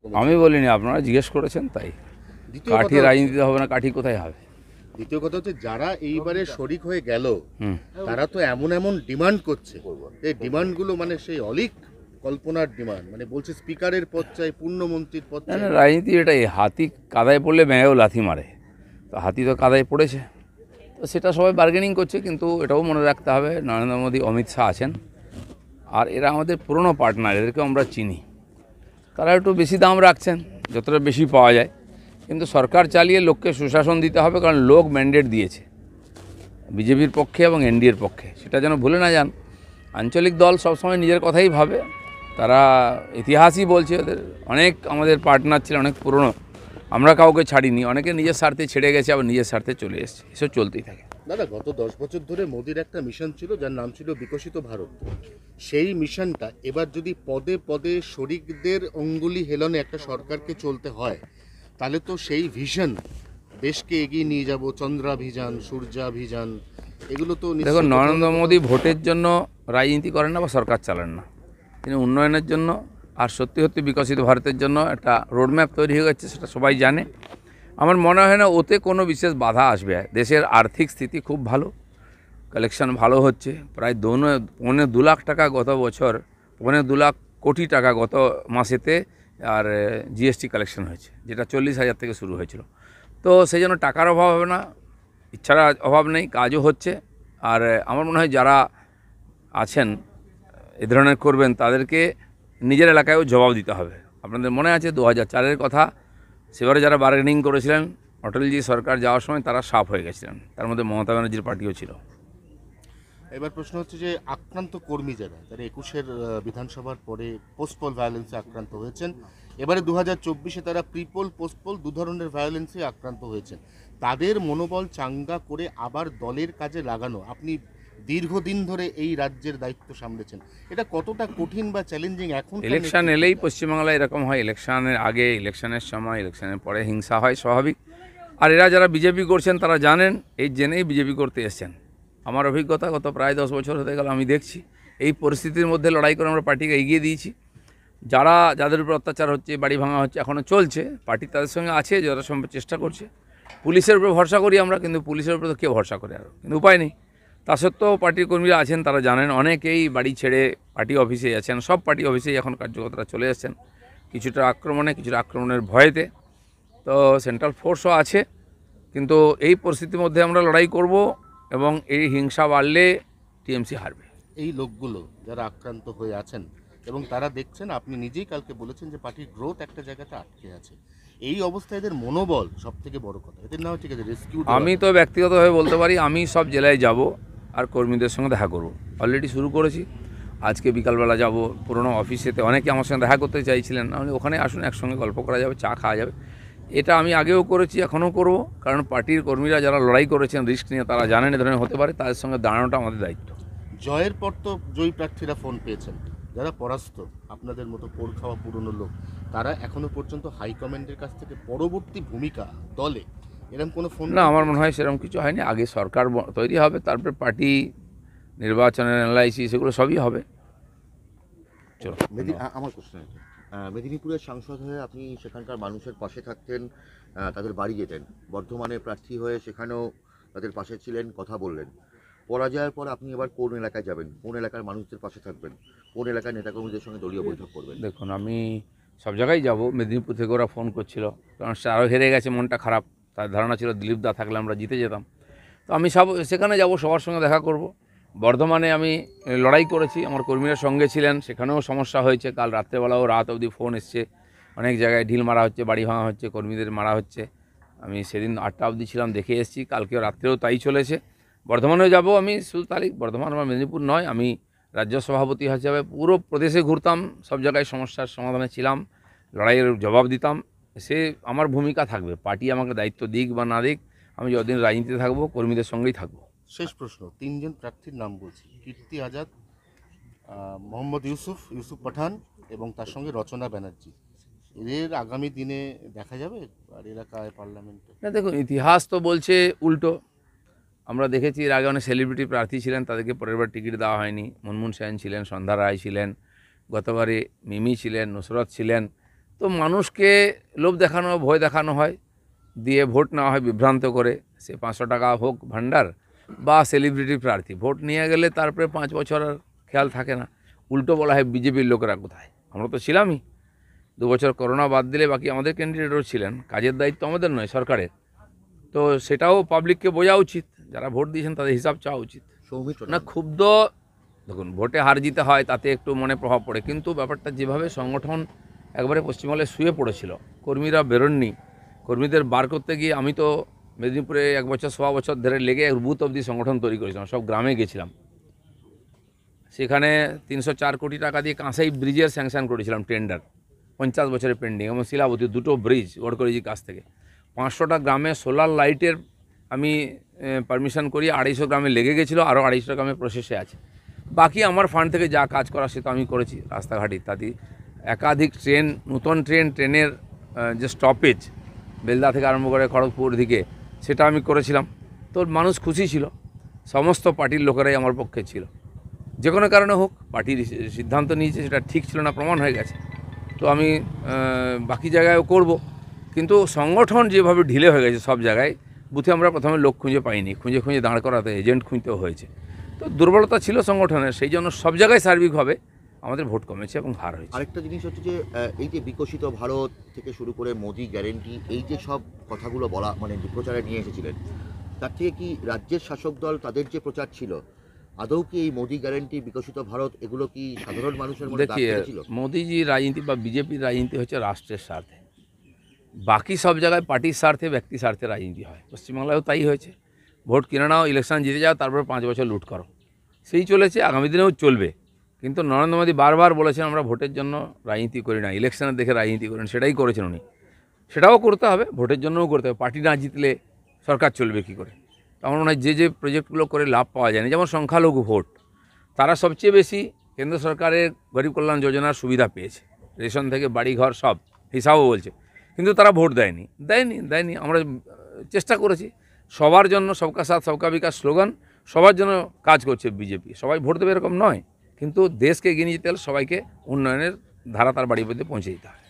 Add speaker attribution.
Speaker 1: আমি বলিনি, আপনারা জিজ্ঞেস করেছেন তাই।
Speaker 2: দ্বিতীয়
Speaker 1: কাঠি
Speaker 2: কথা
Speaker 1: রাজনীতিতে হবে না, কাঠি কোথায় হবে?
Speaker 2: দ্বিতীয় কথা হচ্ছে যারা এইবারে শরিক হয়ে গেল
Speaker 1: হুম।
Speaker 2: তারা তো এমন এমন ডিমান্ড করছে, এই ডিমান্ডগুলো মানে সেই অলিক কল্পনার ডিমান্ড, মানে বলছে স্পিকারের পদ চাই, পূর্ণমন্ত্রীর পদ
Speaker 1: না
Speaker 2: চাই।
Speaker 1: না, রাজনীতি এটাই, হাতি কাদায় পড়লে ব্যাঙেও লাথি মারে। তো হাতি তো কাদায় পড়েছে, তো সেটা সবাই বার্গেনিং করছে। কিন্তু এটাও মনে রাখতে হবে, নরেন্দ্র মোদী, অমিত শাহ আছেন, আর এরা আমাদের পুরনো পার্টনার, এদেরকে আমরা চিনি। তারা একটু বেশি দাম রাখছেন, যতটা বেশি পাওয়া যায়। কিন্তু সরকার চালিয়ে লোককে সুশাসন দিতে হবে, কারণ লোক ম্যান্ডেট দিয়েছে বিজেপির পক্ষে এবং এনডিএর পক্ষে, সেটা যেন ভুলে না যান। আঞ্চলিক দল সবসময় নিজের কথাই ভাবে, তারা ইতিহাসই বলছে ওদের অনেক আমাদের পার্টনার ছিল, অনেক পুরনো, আমরা কাউকে ছাড়িনি, অনেকে নিজের স্বার্থে ছেড়ে গেছে, আবার নিজের স্বার্থে চলে এসেছে, এসব চলতেই থাকে।
Speaker 2: দাদা, গত 10 বছর ধরে মোদির একটা মিশন ছিল যার নাম ছিল বিকশিত ভারত। সেই মিশনটা এবার যদি পদে পদে শরিকদের অঙ্গুলি হেলনে একটা সরকারকে চলতে হয়, তাহলে তো সেই ভিশন, দেশকে এগিয়ে নিয়ে যাব, চন্দ্রাভিযান, সূর্যাভিযান, এগুলো তো
Speaker 1: দেখুন,
Speaker 2: নিশ্চয়ই
Speaker 1: নরেন্দ্র মোদী ভোটের জন্য রাজনীতি করেন না বা সরকার চালান না, তিনি উন্নয়নের জন্য আর সত্যি সত্যি বিকশিত ভারতের জন্য একটা রোডম্যাপ তৈরি হয়ে গেছে, সেটা সবাই জানে। আমার মনে হয় না ওতে কোনো বিশেষ বাধা আসবে। দেশের আর্থিক স্থিতি খুব ভালো, কালেকশন ভালো হচ্ছে, প্রায় 2.25 লাখ টাকা গত বছর, 2.25 লাখ কোটি টাকা গত মাসেতে, আর জিএসটি কালেকশন হয়েছে, যেটা 40,000 থেকে শুরু হয়েছিল। তো সেই জন্য টাকার অভাব হবে না, ইচ্ছার অভাব নেই, কাজও হচ্ছে। আর আমার মনে হয় যারা আছেন এ ধরনের করবেন, তাদেরকে নিজের এলাকায়ও জবাব দিতে হবে। আপনাদের মনে আছে 2004-এর কথা, সেবারে যারা বার্গেনিং করেছিলেন অটলজি সরকার যাওয়ার সময়, তারা সাফ হয়ে গেছিলেন, তার মধ্যে মমতা ব্যানার্জির পার্টিও ছিল।
Speaker 2: এবার প্রশ্ন হচ্ছে যে আক্রান্ত কর্মী যারা 21-এর বিধানসভার পরে পোস্টপল ভায়োলেন্সে আক্রান্ত হয়েছেন, এবারে 2024-এ তারা প্রিপোল পোস্টপল দু ধরনের ভায়োলেন্সে আক্রান্ত হয়েছেন, তাদের মনোবল চাঙ্গা করে আবার দলের কাজে লাগানো, আপনি দীর্ঘদিন ধরে এই রাজ্যের দায়িত্ব সামলেছেন, এটা কতটা কঠিন বা চ্যালেঞ্জিং এখন?
Speaker 1: ইলেকশন এলেই পশ্চিমবাংলায় এরকম হয়, ইলেকশনের আগে, ইলেকশনের সময়, ইলেকশনের পরে হিংসা হয়, স্বাভাবিক। আর এরা যারা বিজেপি করছেন তারা জানেন, এই জেনেই বিজেপি করতে এসছেন। আমার অভিজ্ঞতা গত প্রায় 10 বছর হতে গেল, আমি দেখছি এই পরিস্থিতির মধ্যে লড়াই করে আমরা পার্টিকে এগিয়ে দিয়েছি। যাদের উপর অত্যাচার হচ্ছে, বাড়ি ভাঙা হচ্ছে, এখনও চলছে, পার্টি তাদের সঙ্গে আছে, যথাসম্ভব চেষ্টা করছে। পুলিশের উপরে ভরসা করি আমরা, কিন্তু পুলিশের উপরে তো কে ভরসা করে, আরও কিন্তু উপায় নেই। তা সত্ত্বেও পার্টির কর্মীরা আছেন, তারা জানেন, অনেকেই বাড়ি ছেড়ে পার্টি অফিসে আছেন, সব পার্টি অফিসেই এখন কার্যকর্তারা চলে এসেছেন, কিছুটা আক্রমণের ভয়েতে। তো সেন্ট্রাল ফোর্সও আছে, কিন্তু এই পরিস্থিতির মধ্যে আমরা লড়াই করব, এবং এই হিংসা বাড়লে টিএমসি হারবে।
Speaker 2: এই লোকগুলো যারা আক্রান্ত হয়ে আছেন এবং তারা দেখছেন, আপনি নিজেই কালকে বলেছেন যে পার্টির গ্রোথ একটা জায়গাতে আটকে আছে, এই অবস্থায় এদের মনোবল সব থেকে বড় কথা, এদের না হয় ঠিক আছে রেস্কিউ।
Speaker 1: আমি তো ব্যক্তিগতভাবে বলতে পারি, আমি সব জেলায় যাব আর কর্মীদের সঙ্গে দেখা করব, অলরেডি শুরু করেছি। আজকে বিকালবেলা যাব পুরনো অফিসেতে, অনেকে আমার সঙ্গে দেখা করতে চাইছিলেন, আমি ওখানে আসুন, একসঙ্গে গল্প করা যাবে, চা খাওয়া যাবে। এটা আমি আগেও করেছি, এখনও করব, কারণ পার্টির কর্মীরা যারা লড়াই করেছেন রিস্ক নিয়ে, তারা জানেন এ ধরনের হতে পারে, তাদের সঙ্গে দাঁড়ানোটা আমাদের দায়িত্ব।
Speaker 2: জয়ের পর তো জয়ী প্রার্থীরা ফোন পেয়েছেন, যারা পরাস্ত আপনাদের মতো পোড় খাওয়া পুরনো লোক, তারা এখনো পর্যন্ত হাইকমান্ডের কাছ থেকে পরবর্তী ভূমিকা দলে এরকম কোনো ফোন?
Speaker 1: না, আমার মনে হয় সেরকম কিছু হয়নি। আগে সরকার তৈরি হবে, তারপর পার্টি নির্বাচনের অ্যানালাইসিস, এগুলো সবই হবে। চলো,
Speaker 3: আমার প্রশ্ন এটা, মেদিনীপুরের সাংসদ হয়ে আপনি সেখানকার মানুষের পাশে থাকতেন, তাদের বাড়ি যেতেন, বর্ধমানের প্রার্থী হয়ে সেখানেও তাদের পাশে ছিলেন, কথা বললেন। পরাজয়ের পর আপনি এবার কোন এলাকায় যাবেন, কোন এলাকার মানুষদের পাশে থাকবেন, কোন এলাকার নেতাকর্মীদের সঙ্গে দলীয় বৈঠক করবেন?
Speaker 1: দেখুন, আমি সব জায়গায় যাব। মেদিনীপুর থেকে ওরা ফোন করছিল, কারণ সে আরও হেরে গেছে, মনটা খারাপ, তার ধারণা ছিল দিলীপ দা থাকলে আমরা জিতে যেতাম। তো আমি সেখানে যাব, সবার সঙ্গে দেখা করব। বর্ধমানে আমি লড়াই করেছি, আমার কর্মীরা সঙ্গে ছিলেন, সেখানেও সমস্যা হয়েছে। কাল রাত্রেবেলাও রাত অবধি ফোন এসছে, অনেক জায়গায় ঢিল মারা হচ্ছে, বাড়ি ভাঙা হচ্ছে, কর্মীদের মারা হচ্ছে। আমি সেদিন 8টা অবধি ছিলাম, দেখে এসেছি, কালকেও রাত্রেও তাই চলেছে। বর্ধমানেও যাব আমি, শুধু তাই বর্ধমান বা মেদিনীপুর নয়, আমি রাজ্য সভাপতি হিসাবে পুরো প্রদেশে ঘুরতাম, সব জায়গায় সমস্যার সমাধানে ছিলাম, লড়াইয়ের জবাব দিতাম। সে আমার ভূমিকা থাকবে, পার্টি আমাকে দায়িত্ব দিক বা না দিক, আমি যতদিন রাজনীতিতে থাকবো কর্মীদের সঙ্গেই থাকবো।
Speaker 2: শেষ প্রশ্ন, তিনজন প্রার্থীর নাম বলছি: কীর্তি আজাদ, মোহাম্মদ ইউসুফ পাঠান এবং তার সঙ্গে রচনা ব্যানার্জি। এদের আগামী দিনে দেখা যাবে আর এলাকায় পার্লামেন্টে?
Speaker 1: না, দেখুন, ইতিহাস তো বলছে উল্টো। আমরা দেখেছি এর আগে অনেক সেলিব্রিটি প্রার্থী ছিলেন, তাদেরকে পরের বার টিকিট দেওয়া হয়নি। মুনমুন সেন ছিলেন, সন্ধ্যা রায় ছিলেন, গতবারে মিমি ছিলেন, নুসরত ছিলেন। তো তো মানুষকে লোভ দেখানো ভয় দেখানো হয়, দিয়ে ভোট নেওয়া হয় বিভ্রান্ত করে। সে 500 টাকা হোক ভান্ডার বা সেলিব্রিটি প্রার্থী, ভোট নিয়ে গেলে তারপরে 5 বছর আর খেয়াল থাকে না। উল্টো বলা হয় বিজেপির লোকেরা কোথায়, আমরা তো ছিলামই। 2 বছর করোনা বাদ দিলে বাকি আমাদের ক্যান্ডিডেটও ছিলেন, কাজের দায়িত্ব আমাদের নয় সরকারের। তো সেটাও পাবলিককে বোঝা উচিত, যারা ভোট দিয়েছেন তাদের হিসাব চাওয়া উচিত।
Speaker 3: সৌমিত্র
Speaker 1: না ক্ষুব্ধ, দেখুন ভোটে হার জিতে হয় তাতে একটু মনে প্রভাব পড়ে, কিন্তু ব্যাপারটা যেভাবে সংগঠন একবারে পশ্চিমবঙ্গে শুয়ে পড়েছিল, কর্মীরা বেরোননি, কর্মীদের বার করতে গিয়ে আমি তো মেদিনীপুরে 1 বছর 1.25 বছর ধরে লেগে বুথ অবধি সংগঠন তৈরি করেছিলাম, সব গ্রামে গেছিলাম। সেখানে 304 কোটি টাকা দিয়ে কাঁসাই ব্রিজের স্যাংশন করেছিলাম টেন্ডার, 50 বছরের পেন্ডিং, এবং শিলাবতী 2টো ব্রিজ গডকরিজির কাছ থেকে। 500টা গ্রামে সোলার লাইটের আমি পারমিশন করি, 250 গ্রামে লেগে গেছিলো, আরও 250 গ্রামে প্রসেসে আছে। বাকি আমার ফান্ড থেকে যা কাজ করা সে তো আমি করেছি, রাস্তাঘাট ইত্যাদি। একাধিক ট্রেন, নতুন ট্রেনের যে স্টপেজ বেলদা থেকে আরম্ভ করে খড়গপুর দিকে, সেটা আমি করেছিলাম। তো মানুষ খুশি ছিল, সমস্ত পার্টির লোকেরাই আমার পক্ষে ছিল। যে কোনো কারণে হোক পার্টির সিদ্ধান্ত নিয়েছে, সেটা ঠিক ছিল না প্রমাণ হয়ে গেছে। তো আমি বাকি জায়গায়ও করব, কিন্তু সংগঠন যেভাবে ঢিলে হয়ে গেছে সব জায়গায়, বুথে আমরা প্রথমে লোক খুঁজে পাইনি, খুঁজে দাঁড় করাতে এজেন্ট খুঁজতেও হয়েছে। তো দুর্বলতা ছিল সংগঠনের, সেই জন্য সব জায়গায় সার্বিকভাবে আমাদের ভোট কমেছে এবং হার হয়েছে।
Speaker 3: আরেকটা জিনিস হচ্ছে যে এই যে বিকশিত ভারত থেকে শুরু করে মোদি গ্যারেন্টি, এই যে সব কথাগুলো বলা মানে প্রচারে নিয়ে এসেছিলেন, তার থেকে কি রাজ্যের শাসক দল তাদের যে প্রচার ছিল, আদৌ কি এই মোদি গ্যারেন্টি, বিকশিত ভারত, এগুলো কি সাধারণ মানুষের মধ্যে দাগ
Speaker 1: দেখিয়ে
Speaker 3: কেটেছিল?
Speaker 1: মোদিজির রাজনীতি বা বিজেপির রাজনীতি হচ্ছে রাষ্ট্রের স্বার্থে, বাকি সব জায়গায় পার্টির স্বার্থে, ব্যক্তি স্বার্থে রাজনীতি হয়। পশ্চিমবাংলায়ও তাই হয়েছে, ভোট কিনে নাও, ইলেকশন জিতে যাও, তারপরে 5 বছর লুট করো, সেই চলেছে, আগামী দিনেও চলবে। কিন্তু নরেন্দ্র মোদী বারবার বলেছেন আমরা ভোটের জন্য রাজনীতি করি না, ইলেকশনের দেখে রাজনীতি করেন, সেটাই করেছেন উনি। সেটাও করতে হবে, ভোটের জন্যও করতে হবে। পার্টি না জিতলে সরকার চলবে কী করে? আমার মনে হয় যে প্রজেক্টগুলো করে লাভ পাওয়া যায়নি, যেমন সংখ্যালঘু ভোট, তারা সবচেয়ে বেশি কেন্দ্র সরকারের গরিব কল্যাণ যোজনার সুবিধা পেয়েছে, রেশন থেকে বাড়িঘর সব হিসাবও বলছে, কিন্তু তারা ভোট দেয়নি। আমরা চেষ্টা করেছি সবার জন্য, সবকা সাথ সবকা বিকাশ স্লোগান, সবার জন্য কাজ করছে বিজেপি। সবাই ভোট দেবে এরকম নয়, কিন্তু দেশকে এগিয়ে নিয়ে যেতে হলে সবাইকে উন্নয়নের ধারা তার বাড়ি পর্যন্ত পৌঁছে দিতে হয়।